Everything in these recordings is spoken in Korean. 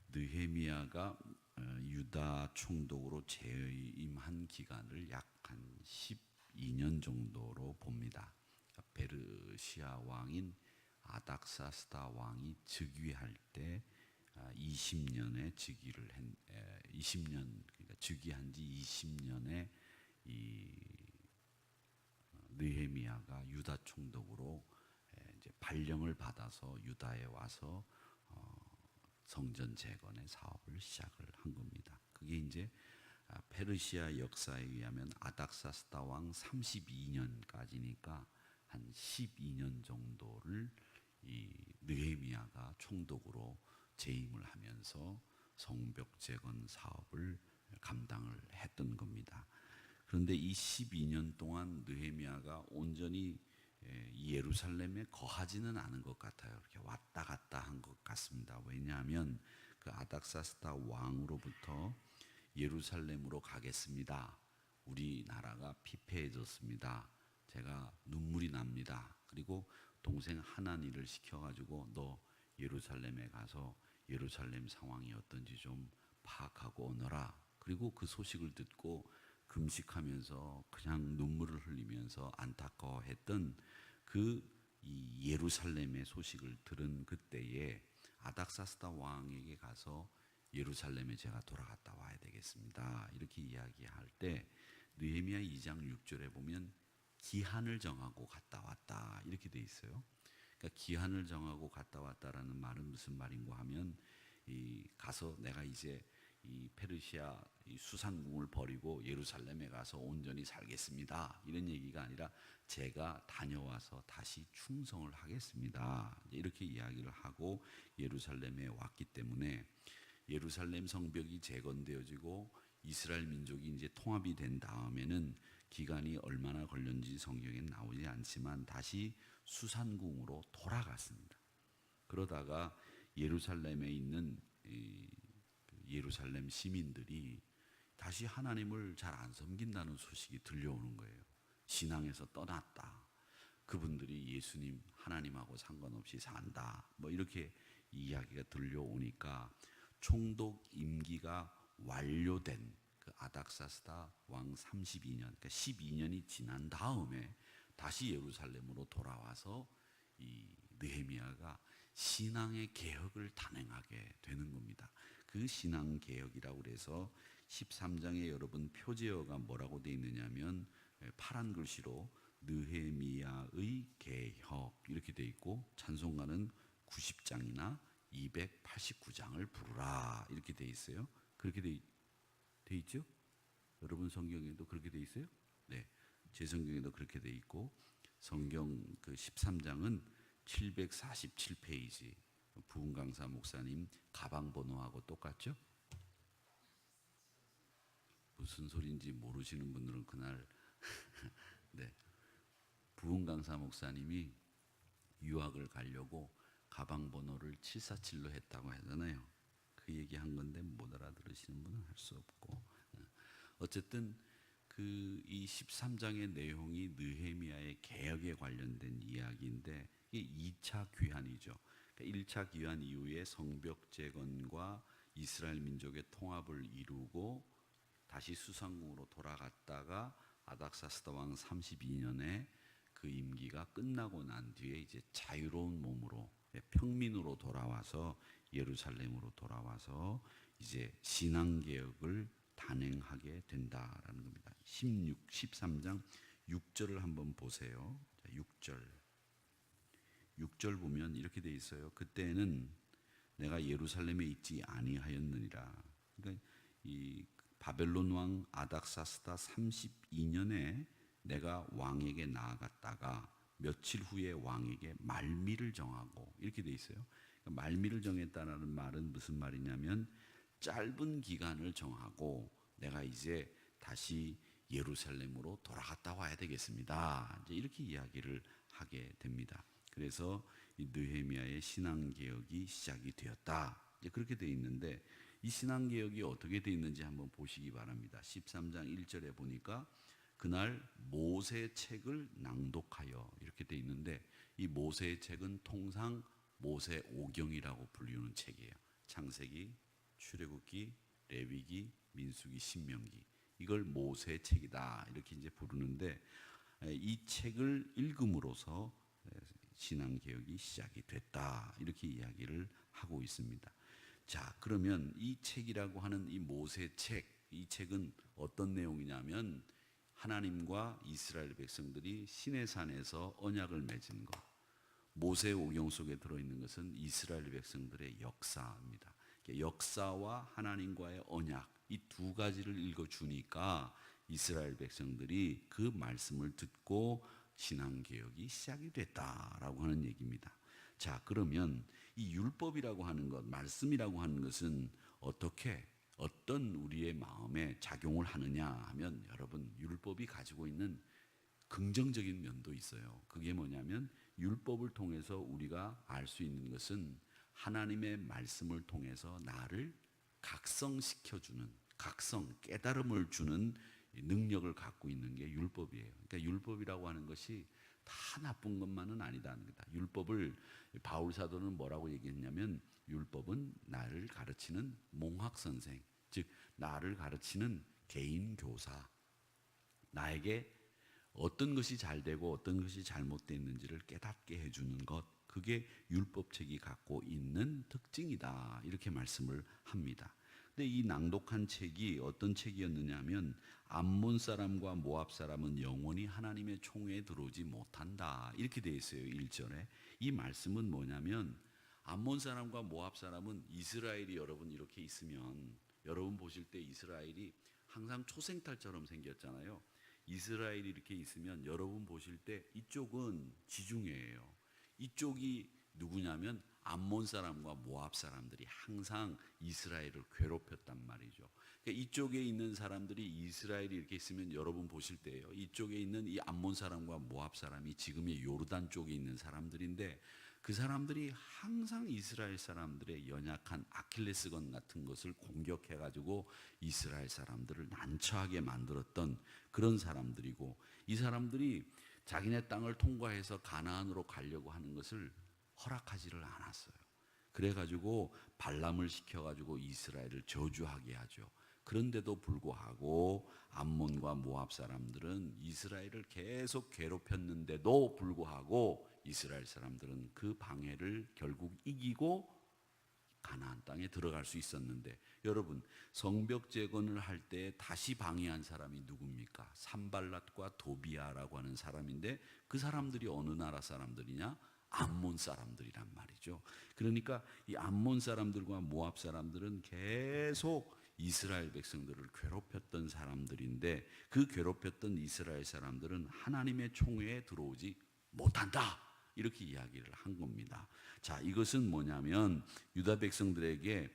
느헤미야가 유다 총독으로 재임한 기간을 약 한 12년 정도로 봅니다. 페르시아 왕인 아닥사스다 왕이 즉위할 때 20년에 즉위를 20년 그러니까 즉위한 지 20년에 이 느헤미야가 유다 총독으로 이제 발령을 받아서 유다에 와서 성전 재건의 사업을 시작을 한 겁니다. 그게 이제 페르시아 역사에 의하면 아닥사스다 왕 32년까지니까 한 12년 정도를 이 느헤미야가 총독으로 재임을 하면서 성벽 재건 사업을 감당을 했던 겁니다. 그런데 이 12년 동안 느헤미야가 온전히 예루살렘에 거하지는 않은 것 같아요. 이렇게 왔다 갔다 한 것 같습니다. 왜냐하면 그 아닥사스다 왕으로부터 예루살렘으로 가겠습니다. 우리나라가 피폐해졌습니다. 제가 눈물이 납니다. 그리고 동생 하나니를 시켜가지고 너 예루살렘에 가서 예루살렘 상황이 어떤지 좀 파악하고 오너라. 그리고 그 소식을 듣고 금식하면서 그냥 눈물을 흘리면서 안타까워했던 이 예루살렘의 소식을 들은 그때에 아닥사스다 왕에게 가서 예루살렘에 제가 돌아갔다 와야 되겠습니다. 이렇게 이야기할 때 느헤미야 2장 6절에 보면 기한을 정하고 갔다 왔다 이렇게 돼 있어요. 그러니까 기한을 정하고 갔다 왔다라는 말은 무슨 말인가 하면 가서 내가 이제 이 페르시아 이 수산궁을 버리고 예루살렘에 가서 온전히 살겠습니다. 이런 얘기가 아니라 제가 다녀와서 다시 충성을 하겠습니다. 이렇게 이야기를 하고 예루살렘에 왔기 때문에 예루살렘 성벽이 재건되어지고 이스라엘 민족이 이제 통합이 된 다음에는 기간이 얼마나 걸렸는지 성경에 나오지 않지만 다시 수산궁으로 돌아갔습니다. 그러다가 예루살렘에 있는 예루살렘 시민들이 다시 하나님을 잘 안 섬긴다는 소식이 들려오는 거예요. 신앙에서 떠났다. 그분들이 예수님 하나님하고 상관없이 산다. 뭐 이렇게 이야기가 들려오니까 총독 임기가 완료된 그 아닥사스다 왕 32년, 그러니까 12년이 지난 다음에 다시 예루살렘으로 돌아와서 이 느헤미야가 신앙의 개혁을 단행하게 되는 겁니다. 그 신앙 개혁이라고 그래서 13장에 여러분 표제어가 뭐라고 되어 있느냐면 파란 글씨로 느헤미야의 개혁 이렇게 되어 있고 찬송가는 90장이나 289장을 부르라 이렇게 되어 있어요. 그렇게 돼 있죠? 여러분 성경에도 그렇게 돼 있어요? 네, 제 성경에도 그렇게 돼 있고 성경 그 13장은 747페이지 부흥강사 목사님 가방 번호하고 똑같죠? 무슨 소리인지 모르시는 분들은 그날 네, 부흥강사 목사님이 유학을 가려고 가방 번호를 747로 했다고 하잖아요. 그 얘기한 건데 못 알아들으시는 분은 할 수 없고 어쨌든 이 13장의 내용이 느헤미야의 개혁에 관련된 이야기인데 이게 2차 귀환이죠. 그러니까 1차 귀환 이후에 성벽 재건과 이스라엘 민족의 통합을 이루고 다시 수상궁으로 돌아갔다가 아닥사스다 왕 32년에 그 임기가 끝나고 난 뒤에 이제 자유로운 몸으로 평민으로 돌아와서 예루살렘으로 돌아와서 이제 신앙개혁을 단행하게 된다라는 겁니다. 13장 6절을 한번 보세요. 6절 보면 이렇게 돼 있어요. 그때는 내가 예루살렘에 있지 아니하였느니라. 그러니까 이 바벨론 왕 아닥사스다 32년에 내가 왕에게 나아갔다가 며칠 후에 왕에게 말미를 정하고 이렇게 돼 있어요. 그러니까 말미를 정했다는 말은 무슨 말이냐면 짧은 기간을 정하고 내가 이제 다시 예루살렘으로 돌아갔다 와야 되겠습니다. 이제 이렇게 이야기를 하게 됩니다. 그래서 이 느헤미야의 신앙개혁이 시작이 되었다. 이제 그렇게 돼 있는데 이 신앙개혁이 어떻게 돼 있는지 한번 보시기 바랍니다. 13장 1절에 보니까 그날 모세 책을 낭독하여 이렇게 돼 있는데 이 모세의 책은 통상 모세 오경이라고 불리는 책이에요. 창세기, 출애굽기, 레위기, 민수기, 신명기, 이걸 모세의 책이다 이렇게 이제 부르는데, 이 책을 읽음으로써 신앙 개혁이 시작이 됐다 이렇게 이야기를 하고 있습니다. 자, 그러면 이 책이라고 하는 이 모세 책, 이 책은 어떤 내용이냐면 하나님과 이스라엘 백성들이 시내산에서 언약을 맺은 것, 모세 오경 속에 들어있는 것은 이스라엘 백성들의 역사입니다. 역사와 하나님과의 언약, 이 두 가지를 읽어주니까 이스라엘 백성들이 그 말씀을 듣고 신앙개혁이 시작이 됐다라고 하는 얘기입니다. 자, 그러면 이 율법이라고 하는 것, 말씀이라고 하는 것은 어떤 우리의 마음에 작용을 하느냐 하면, 여러분, 율법이 가지고 있는 긍정적인 면도 있어요. 그게 뭐냐면 율법을 통해서 우리가 알 수 있는 것은 하나님의 말씀을 통해서 나를 각성시켜주는, 깨달음을 주는 능력을 갖고 있는 게 율법이에요. 그러니까 율법이라고 하는 것이 다 나쁜 것만은 아니다는 거다. 율법을 바울 사도는 뭐라고 얘기했냐면, 율법은 나를 가르치는 몽학 선생, 즉 나를 가르치는 개인 교사, 나에게 어떤 것이 잘 되고 어떤 것이 잘못됐는지를 깨닫게 해주는 것, 그게 율법책이 갖고 있는 특징이다 이렇게 말씀을 합니다. 근데 이 낭독한 책이 어떤 책이었느냐 하면, 암몬 사람과 모압 사람은 영원히 하나님의 총회에 들어오지 못한다 이렇게 되어 있어요. 1절에. 이 말씀은 뭐냐면, 암몬 사람과 모압 사람은 이스라엘이 여러분 이렇게 있으면, 여러분 보실 때 이스라엘이 항상 초생탈처럼 생겼잖아요. 이스라엘이 이렇게 있으면 여러분 보실 때 이쪽은 지중해예요. 이쪽이 누구냐면 암몬 사람과 모압 사람들이 항상 이스라엘을 괴롭혔단 말이죠. 그러니까 이쪽에 있는 사람들이, 이스라엘이 이렇게 있으면 여러분 보실 때요, 이쪽에 있는 이 암몬 사람과 모압 사람이 지금의 요르단 쪽에 있는 사람들인데, 그 사람들이 항상 이스라엘 사람들의 연약한 아킬레스건 같은 것을 공격해가지고 이스라엘 사람들을 난처하게 만들었던 그런 사람들이고, 이 사람들이 자기네 땅을 통과해서 가나안으로 가려고 하는 것을 허락하지를 않았어요. 그래가지고 발람을 시켜가지고 이스라엘을 저주하게 하죠. 그런데도 불구하고 암몬과 모압 사람들은 이스라엘을 계속 괴롭혔는데도 불구하고 이스라엘 사람들은 그 방해를 결국 이기고 가나안 땅에 들어갈 수 있었는데, 여러분, 성벽 재건을 할 때 다시 방해한 사람이 누굽니까? 산발랏과 도비아라고 하는 사람인데, 그 사람들이 어느 나라 사람들이냐? 암몬 사람들이란 말이죠. 그러니까 이 암몬 사람들과 모압 사람들은 계속 이스라엘 백성들을 괴롭혔던 사람들인데, 그 괴롭혔던 이스라엘 사람들은 하나님의 총회에 들어오지 못한다 이렇게 이야기를 한 겁니다. 자, 이것은 뭐냐면 유다 백성들에게,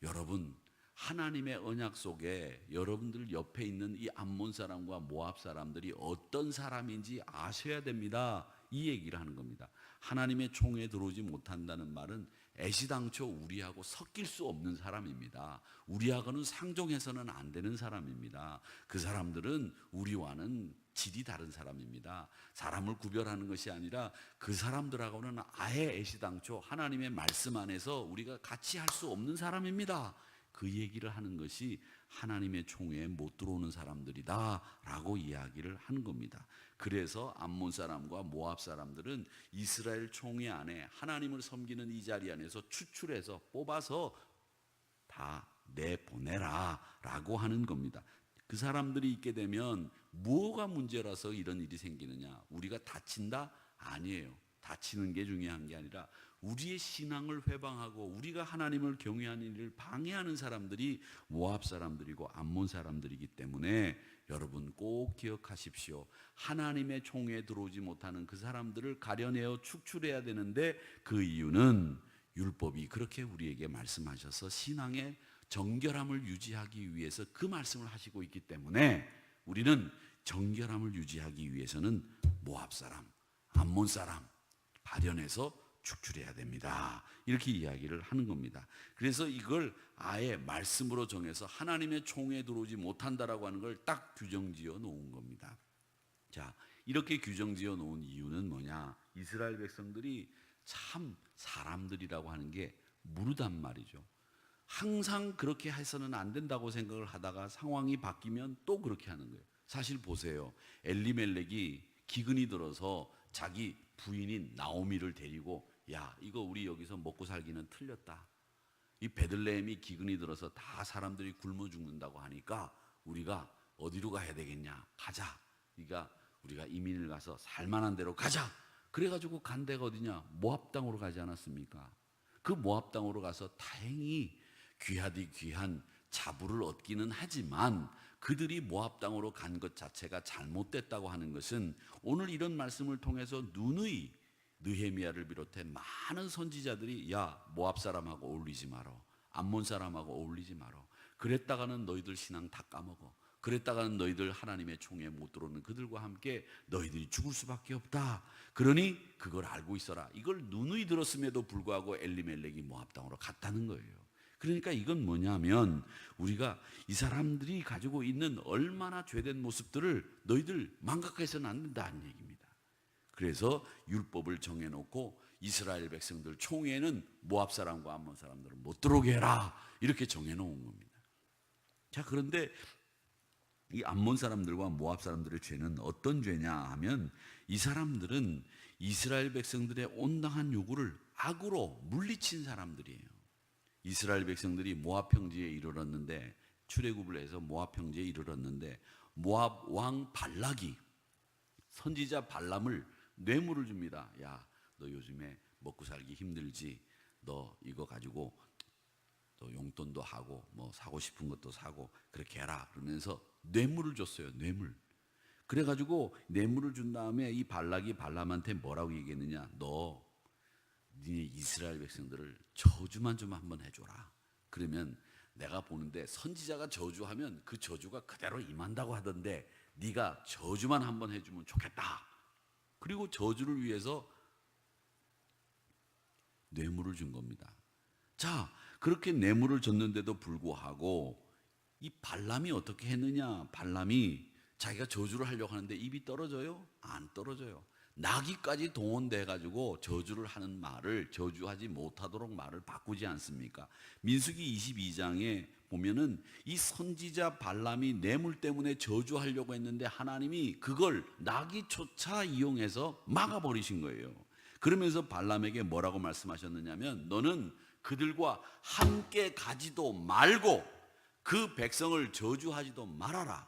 여러분, 하나님의 언약 속에 여러분들 옆에 있는 이 암몬 사람과 모압 사람들이 어떤 사람인지 아셔야 됩니다, 이 얘기를 하는 겁니다. 하나님의 총회에 들어오지 못한다는 말은 애시당초 우리하고 섞일 수 없는 사람입니다. 우리하고는 상종해서는 안 되는 사람입니다. 그 사람들은 우리와는 질이 다른 사람입니다. 사람을 구별하는 것이 아니라 그 사람들하고는 아예 애시당초 하나님의 말씀 안에서 우리가 같이 할 수 없는 사람입니다. 그 얘기를 하는 것이 하나님의 총회에 못 들어오는 사람들이다 라고 이야기를 하는 겁니다. 그래서 암몬 사람과 모압 사람들은 이스라엘 총회 안에 하나님을 섬기는 이 자리 안에서 추출해서 뽑아서 다 내보내라 라고 하는 겁니다. 그 사람들이 있게 되면 뭐가 문제라서 이런 일이 생기느냐? 우리가 다친다? 아니에요. 다치는 게 중요한 게 아니라 우리의 신앙을 회방하고 우리가 하나님을 경외하는 일을 방해하는 사람들이 모압 사람들이고 암몬 사람들이기 때문에 여러분 꼭 기억하십시오. 하나님의 총회에 들어오지 못하는 그 사람들을 가려내어 축출해야 되는데, 그 이유는 율법이 그렇게 우리에게 말씀하셔서 신앙의 정결함을 유지하기 위해서 그 말씀을 하시고 있기 때문에, 우리는 정결함을 유지하기 위해서는 모압 사람, 암몬 사람 발현해서 축출해야 됩니다. 이렇게 이야기를 하는 겁니다. 그래서 이걸 아예 말씀으로 정해서 하나님의 총회에 들어오지 못한다라고 하는 걸 딱 규정지어 놓은 겁니다. 자, 이렇게 규정지어 놓은 이유는 뭐냐? 이스라엘 백성들이 참 사람들이라고 하는 게 무르단 말이죠. 항상 그렇게 해서는 안 된다고 생각을 하다가 상황이 바뀌면 또 그렇게 하는 거예요. 사실 보세요. 엘리멜렉이 기근이 들어서 자기 부인인 나오미를 데리고 야, 이거 우리 여기서 먹고 살기는 틀렸다. 이 베들레헴이 기근이 들어서 다 사람들이 굶어 죽는다고 하니까 우리가 어디로 가야 되겠냐? 가자. 그러니까 우리가 이민을 가서 살만한 데로 가자. 그래가지고 간 데가 어디냐? 모압 땅으로 가지 않았습니까? 그 모압 땅으로 가서 다행히 귀하디 귀한 자부를 얻기는 하지만 그들이 모압 땅으로 간 것 자체가 잘못됐다고 하는 것은 오늘 이런 말씀을 통해서 누누이 느헤미야를 비롯해 많은 선지자들이 야, 모압 사람하고 어울리지 마라. 암몬 사람하고 어울리지 마라. 그랬다가는 너희들 신앙 다 까먹어. 그랬다가는 너희들 하나님의 총에 못 들어오는 그들과 함께 너희들이 죽을 수밖에 없다. 그러니 그걸 알고 있어라. 이걸 누누이 들었음에도 불구하고 엘리멜렉이 모압 땅으로 갔다는 거예요. 그러니까 이건 뭐냐면 우리가 이 사람들이 가지고 있는 얼마나 죄된 모습들을 너희들 망각해서는 안 된다는 얘기입니다. 그래서 율법을 정해놓고 이스라엘 백성들 총회는 모압 사람과 암몬 사람들은 못 들어오게 해라 이렇게 정해놓은 겁니다. 자, 그런데 이 암몬 사람들과 모압 사람들의 죄는 어떤 죄냐 하면 이 사람들은 이스라엘 백성들의 온당한 요구를 악으로 물리친 사람들이에요. 이스라엘 백성들이 모압 평지에 이르렀는데 출애굽을 해서 모압 평지에 이르렀는데 모압 왕 발락이 선지자 발람을 뇌물을 줍니다. 야, 너 요즘에 먹고 살기 힘들지? 너 이거 가지고 또 용돈도 하고 뭐 사고 싶은 것도 사고 그렇게 해라 그러면서 뇌물을 줬어요. 뇌물. 그래가지고 뇌물을 준 다음에 이 발락이 발람한테 뭐라고 얘기했느냐? 너 네 이스라엘 백성들을 저주만 좀 한번 해줘라. 그러면 내가 보는데 선지자가 저주하면 그 저주가 그대로 임한다고 하던데 네가 저주만 한번 해주면 좋겠다. 그리고 저주를 위해서 뇌물을 준 겁니다. 자, 그렇게 뇌물을 줬는데도 불구하고 이 발람이 어떻게 했느냐? 발람이 자기가 저주를 하려고 하는데 입이 떨어져요? 안 떨어져요. 나귀까지 동원돼 가지고 저주를 하는 말을 저주하지 못하도록 말을 바꾸지 않습니까? 민수기 22장에 보면은 이 선지자 발람이 뇌물 때문에 저주하려고 했는데 하나님이 그걸 나귀조차 이용해서 막아버리신 거예요. 그러면서 발람에게 뭐라고 말씀하셨느냐면 너는 그들과 함께 가지도 말고 그 백성을 저주하지도 말아라.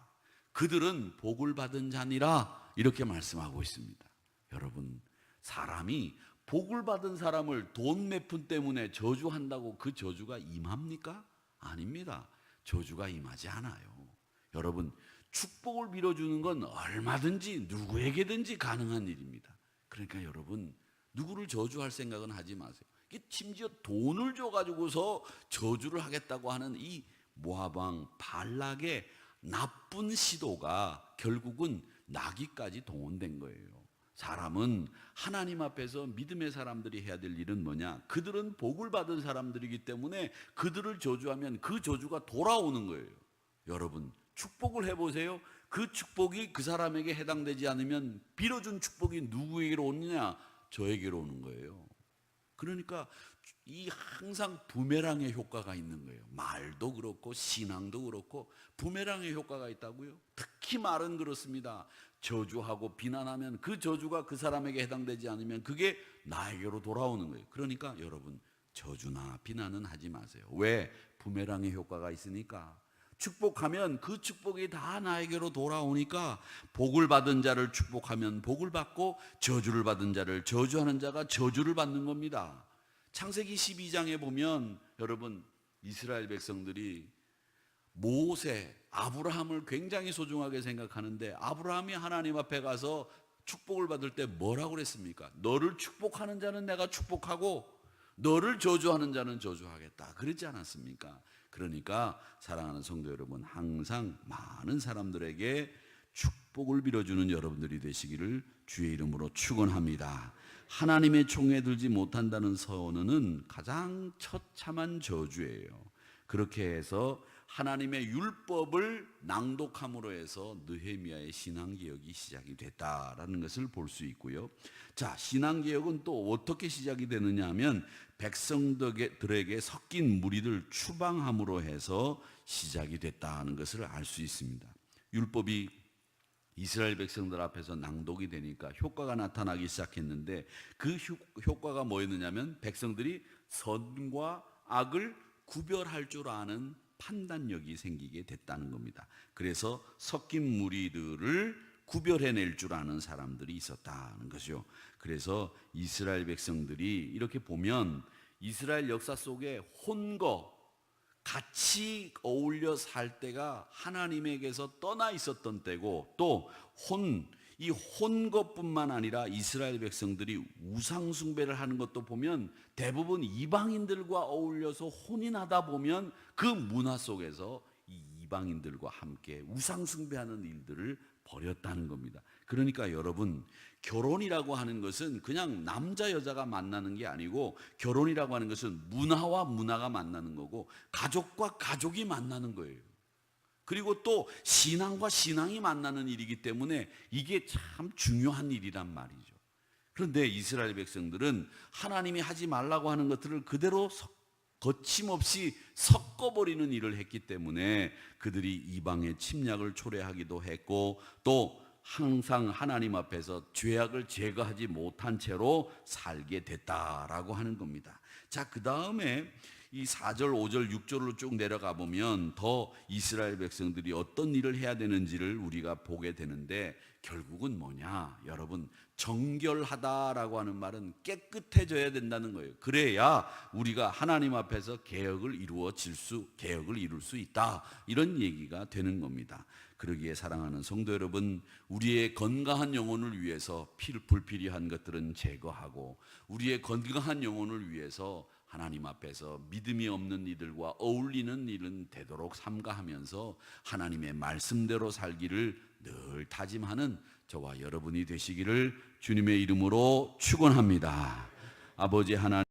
그들은 복을 받은 자니라 이렇게 말씀하고 있습니다. 여러분, 사람이 복을 받은 사람을 돈 몇 푼 때문에 저주한다고 그 저주가 임합니까? 아닙니다. 저주가 임하지 않아요. 여러분, 축복을 빌어주는 건 얼마든지 누구에게든지 가능한 일입니다. 그러니까 여러분, 누구를 저주할 생각은 하지 마세요. 심지어 돈을 줘가지고서 저주를 하겠다고 하는 이 모압 왕 발락의 나쁜 시도가 결국은 나귀까지 동원된 거예요. 사람은 하나님 앞에서 믿음의 사람들이 해야 될 일은 뭐냐? 그들은 복을 받은 사람들이기 때문에 그들을 저주하면 그 저주가 돌아오는 거예요. 여러분, 축복을 해보세요. 그 축복이 그 사람에게 해당되지 않으면 빌어준 축복이 누구에게로 오느냐? 저에게로 오는 거예요. 그러니까 이 항상 부메랑의 효과가 있는 거예요. 말도 그렇고 신앙도 그렇고 부메랑의 효과가 있다고요. 특히 말은 그렇습니다. 저주하고 비난하면 그 저주가 그 사람에게 해당되지 않으면 그게 나에게로 돌아오는 거예요. 그러니까 여러분, 저주나 비난은 하지 마세요. 왜? 부메랑의 효과가 있으니까. 축복하면 그 축복이 다 나에게로 돌아오니까 복을 받은 자를 축복하면 복을 받고 저주를 받은 자를 저주하는 자가 저주를 받는 겁니다. 창세기 12장에 보면 여러분, 이스라엘 백성들이 모세, 아브라함을 굉장히 소중하게 생각하는데 아브라함이 하나님 앞에 가서 축복을 받을 때 뭐라고 그랬습니까? 너를 축복하는 자는 내가 축복하고 너를 저주하는 자는 저주하겠다 그랬지 않았습니까? 그러니까 사랑하는 성도 여러분, 항상 많은 사람들에게 축복을 빌어주는 여러분들이 되시기를 주의 이름으로 축원합니다. 하나님의 총에 들지 못한다는 선언은 가장 처참한 저주예요. 그렇게 해서 하나님의 율법을 낭독함으로 해서 느헤미야의 신앙개혁이 시작이 됐다라는 것을 볼 수 있고요. 자, 신앙개혁은 또 어떻게 시작이 되느냐 하면 백성들에게 섞인 무리를 추방함으로 해서 시작이 됐다는 것을 알 수 있습니다. 율법이 이스라엘 백성들 앞에서 낭독이 되니까 효과가 나타나기 시작했는데 그 효과가 뭐였느냐면 백성들이 선과 악을 구별할 줄 아는 판단력이 생기게 됐다는 겁니다. 그래서 섞인 무리들을 구별해낼 줄 아는 사람들이 있었다는 거죠. 그래서 이스라엘 백성들이 이렇게 보면 이스라엘 역사 속에 혼거, 같이 어울려 살 때가 하나님에게서 떠나 있었던 때고, 또 이 혼것뿐만 아니라 이스라엘 백성들이 우상 숭배를 하는 것도 보면 대부분 이방인들과 어울려서 혼인하다 보면 그 문화 속에서 이 이방인들과 함께 우상 숭배하는 일들을 벌였다는 겁니다. 그러니까 여러분, 결혼이라고 하는 것은 그냥 남자 여자가 만나는 게 아니고, 결혼이라고 하는 것은 문화와 문화가 만나는 거고 가족과 가족이 만나는 거예요. 그리고 또 신앙과 신앙이 만나는 일이기 때문에 이게 참 중요한 일이란 말이죠. 그런데 이스라엘 백성들은 하나님이 하지 말라고 하는 것들을 그대로 거침없이 섞어버리는 일을 했기 때문에 그들이 이방의 침략을 초래하기도 했고, 또 항상 하나님 앞에서 죄악을 제거하지 못한 채로 살게 됐다라고 하는 겁니다. 자, 그 다음에 이 4절, 5절, 6절로 쭉 내려가 보면 더 이스라엘 백성들이 어떤 일을 해야 되는지를 우리가 보게 되는데, 결국은 뭐냐? 여러분, 정결하다라고 하는 말은 깨끗해져야 된다는 거예요. 그래야 우리가 하나님 앞에서 개혁을 이룰 수 있다, 이런 얘기가 되는 겁니다. 그러기에 사랑하는 성도 여러분, 우리의 건강한 영혼을 위해서 불필요한 것들은 제거하고, 우리의 건강한 영혼을 위해서 하나님 앞에서 믿음이 없는 이들과 어울리는 일은 되도록 삼가하면서 하나님의 말씀대로 살기를 늘 다짐하는 저와 여러분이 되시기를 주님의 이름으로 축원합니다. 아버지 하나님,